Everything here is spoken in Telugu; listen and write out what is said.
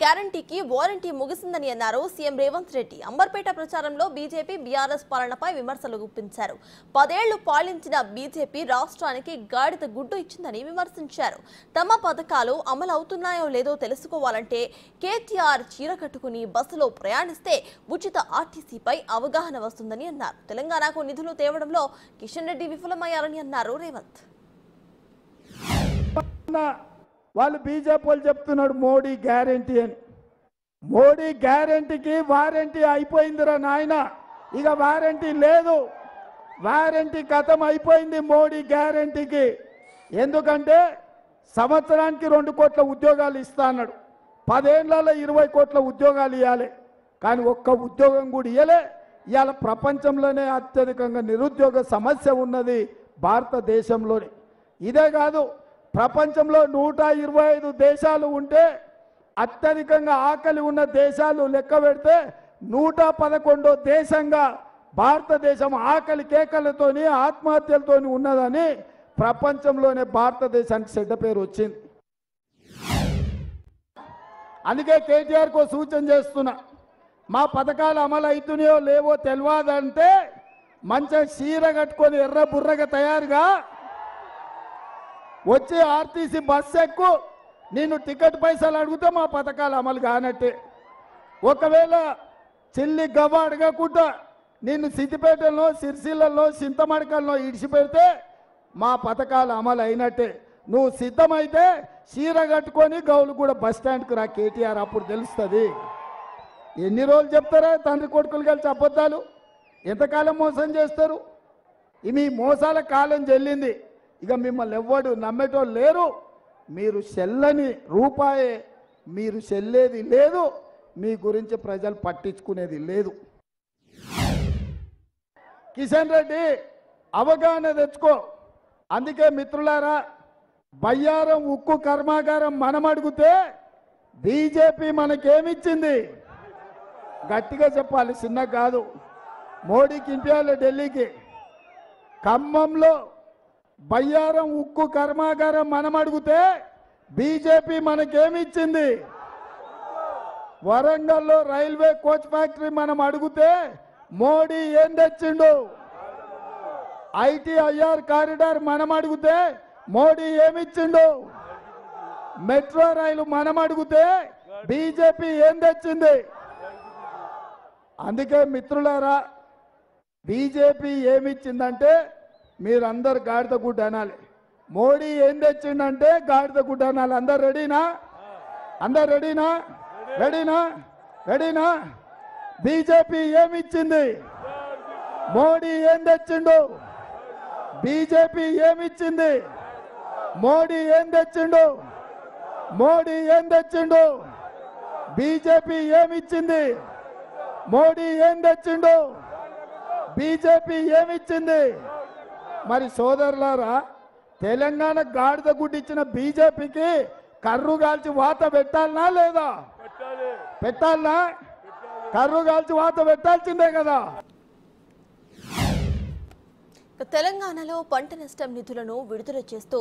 గ్యారంటీకి వారంటీ ముగిసిందని అన్నారు సీఎం రేవంత్ రెడ్డి. అంబర్పేట ప్రచారంలో బీజేపీ బీఆర్ఎస్ పాలనపై విమర్శలు గుప్పించారు. 10 ఏళ్లు పాలించిన బీజేపీ రాష్ట్రానికి గాడిద గుడ్డు ఇచ్చిందని విమర్శించారు. తమ పథకాలు అమలు అవుతున్నాయో లేదో తెలుసుకోవాలంటే కేటీఆర్ చీర కట్టుకుని బస్సులో ప్రయాణిస్తే ఉచిత ఆర్టీసీపై అవగాహన వస్తుందని అన్నారు. తెలంగాణకు నిధులు తేవడంలో కిషన్ రెడ్డి విఫలమయ్యారని అన్నారు రేవంత్. వాళ్ళు బీజేపీ వాళ్ళు చెప్తున్నాడు మోడీ గ్యారంటీ అని. మోడీ గ్యారంటీకి వారంటీ అయిపోయిందిరా నాయన. ఇక వారంటీ లేదు, వారంటీ ఖతం అయిపోయింది మోడీ గ్యారంటీకి. ఎందుకంటే సంవత్సరానికి 2 కోట్ల ఉద్యోగాలు ఇస్తా అన్నాడు. 10 ఏళ్లలో 20 కోట్ల ఉద్యోగాలు ఇవ్వాలి, కానీ ఒక్క ఉద్యోగం కూడా ఇవ్వలే. ఇవాళ ప్రపంచంలోనే అత్యధికంగా నిరుద్యోగ సమస్య ఉన్నది భారతదేశంలోనే. ఇదే కాదు, ప్రపంచంలో 125 దేశాలు ఉంటే అత్యధికంగా ఆకలి ఉన్న దేశాలు లెక్క పెడితే 111వ దేశంగా భారతదేశం ఆకలి కేకలతోని ఆత్మహత్యలతోని ఉన్నదని ప్రపంచంలోనే భారతదేశానికి చెడ్డ పేరు వచ్చింది. అందుకే కేటీఆర్కు సూచన చేస్తున్నా, మా పథకాలు అమలు అవుతున్నాయో లేవో తెలియదంటే మంచిగా చీర కట్టుకొని ఎర్ర బుర్రగా తయారుగా వచ్చి ఆర్టీసీ బస్సు ఎక్కు. నేను టికెట్ పైసలు అడిగితే మా పథకాలు అమలు కానట్టే. ఒకవేళ చిల్లి గవ్వ అడగకుండా నేను సిద్దిపేటలో, సిరిసిల్లలో, చింతమడకల్లో ఇడిచిపెడితే మా పథకాలు అమలు అయినట్టే. నువ్వు సిద్ధమైతే చీర కట్టుకొని గౌలు కూడా బస్ స్టాండ్కి రా కేటీఆర్, అప్పుడు తెలుస్తుంది. ఎన్ని రోజులు చెప్తారా తండ్రి కొడుకులు కలిసి అబద్ధాలు? ఎంతకాలం మోసం చేస్తారు? మీ మోసాల కాలం చెల్లింది. ఇక మిమ్మల్ని ఎవ్వడు నమ్మేటోళ్ళు లేరు. మీరు చెల్లని రూపాయే, మీరు చెల్లేది లేదు, మీ గురించి ప్రజలు పట్టించుకునేది లేదు. కిషన్ రెడ్డి అవగాహన తెచ్చుకో. అందుకే మిత్రులారా, బయ్యారం ఉక్కు కర్మాగారం మనం అడిగితే బీజేపీ మనకేమిచ్చింది? గట్టిగా చెప్పాలి, చిన్న కాదు. మోడీకి ఇంపియాలి ఢిల్లీకి. ఖమ్మంలో బయ్యారం ఉక్కు కర్మాగారం మనం అడిగితే బీజేపీ మనకేమిచ్చింది? వరంగల్లో రైల్వే కోచ్ ఫ్యాక్టరీ మనం అడిగితే మోడీ ఏం తెచ్చిండు? ఐటీఐఆర్ కారిడార్ మనం అడిగితే మోడీ ఏమిచ్చిండు? మెట్రో రైలు మనం అడిగితే బీజేపీ ఏం తెచ్చింది? అందుకే మిత్రులారా, బీజేపీ ఏమిచ్చిందంటే మీరందరు గాడిద గుడ్డ అనాలి. మోడీ ఏం తెచ్చిండంటే గాడిద గుడ్డ అనాలి. అందరు రెడీనా? అందరు రెడీనా? రెడీనా? రెడీనా? బీజేపీ ఏమిచ్చింది? మోడీ ఏం తెచ్చిండు? బీజేపీ ఏమిచ్చింది? మోడీ ఏం తెచ్చిండు? మోడీ ఏం తెచ్చిండు? బీజేపీ ఏమిచ్చింది? మోడీ ఏం తెచ్చిండు? బీజేపీ ఏమిచ్చింది? మరి సోదరులారా, తెలంగాణ గాడిద గుడ్డిచ్చిన బీజేపీకి కర్రు కాల్చి వాత పెట్టాలనా లేదా? పెట్టాలనా? కర్రు కాల్చి వాత పెట్టాల్సిందే కదా. తెలంగాణలో పంట నష్టం నిధులను విడుదల చేస్తూ